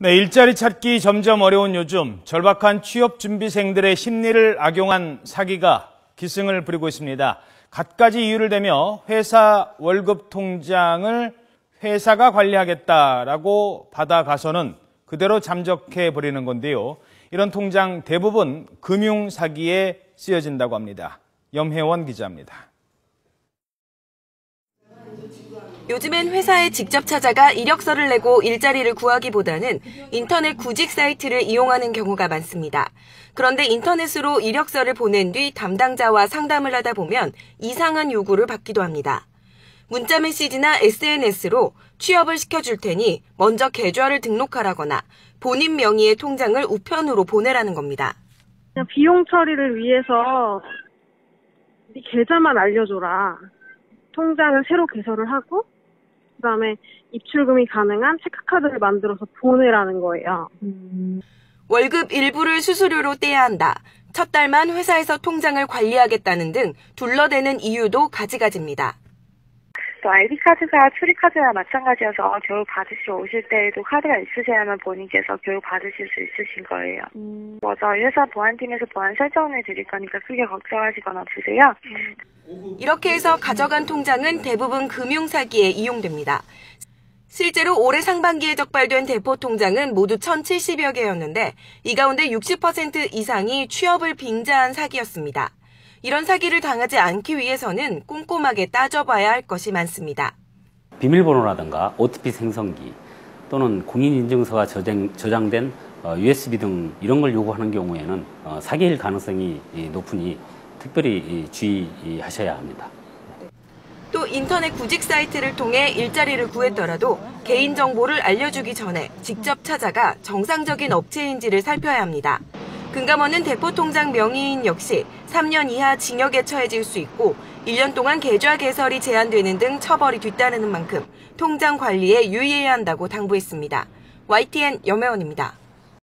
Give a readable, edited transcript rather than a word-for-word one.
네, 일자리 찾기 점점 어려운 요즘 절박한 취업준비생들의 심리를 악용한 사기가 기승을 부리고 있습니다. 갖가지 이유를 대며 회사 월급 통장을 회사가 관리하겠다라고 받아가서는 그대로 잠적해버리는 건데요. 이런 통장 대부분 금융사기에 쓰여진다고 합니다. 염혜원 기자입니다. 요즘엔 회사에 직접 찾아가 이력서를 내고 일자리를 구하기보다는 인터넷 구직 사이트를 이용하는 경우가 많습니다. 그런데 인터넷으로 이력서를 보낸 뒤 담당자와 상담을 하다 보면 이상한 요구를 받기도 합니다. 문자 메시지나 SNS로 취업을 시켜줄 테니 먼저 계좌를 등록하라거나 본인 명의의 통장을 우편으로 보내라는 겁니다. 그냥 비용 처리를 위해서 네 계좌만 알려줘라. 통장을 새로 개설을 하고 그다음에 입출금이 가능한 체크카드를 만들어서 보내라는 거예요. 월급 일부를 수수료로 떼야 한다. 첫 달만 회사에서 통장을 관리하겠다는 등 둘러대는 이유도 가지가지입니다. 또 아이디카드가 출입카드와 마찬가지여서 교육 받으시러 오실 때에도 카드가 있으셔야만 본인께서 교육 받으실 수 있으신 거예요. 먼저 회사 보안팀에서 보안 설정을 드릴 거니까 크게 걱정하실 건 없으세요? 이렇게 해서 가져간 통장은 대부분 금융사기에 이용됩니다. 실제로 올해 상반기에 적발된 대포 통장은 모두 1,070여 개였는데 이 가운데 60% 이상이 취업을 빙자한 사기였습니다. 이런 사기를 당하지 않기 위해서는 꼼꼼하게 따져봐야 할 것이 많습니다. 비밀번호라든가 OTP 생성기 또는 공인인증서가 저장된 USB 등 이런 걸 요구하는 경우에는 사기일 가능성이 높으니 특별히 주의하셔야 합니다. 또 인터넷 구직 사이트를 통해 일자리를 구했더라도 개인정보를 알려주기 전에 직접 찾아가 정상적인 업체인지를 살펴야 합니다. 금감원은 대포통장 명의인 역시 3년 이하 징역에 처해질 수 있고 1년 동안 계좌 개설이 제한되는 등 처벌이 뒤따르는 만큼 통장 관리에 유의해야 한다고 당부했습니다. YTN 염혜원입니다.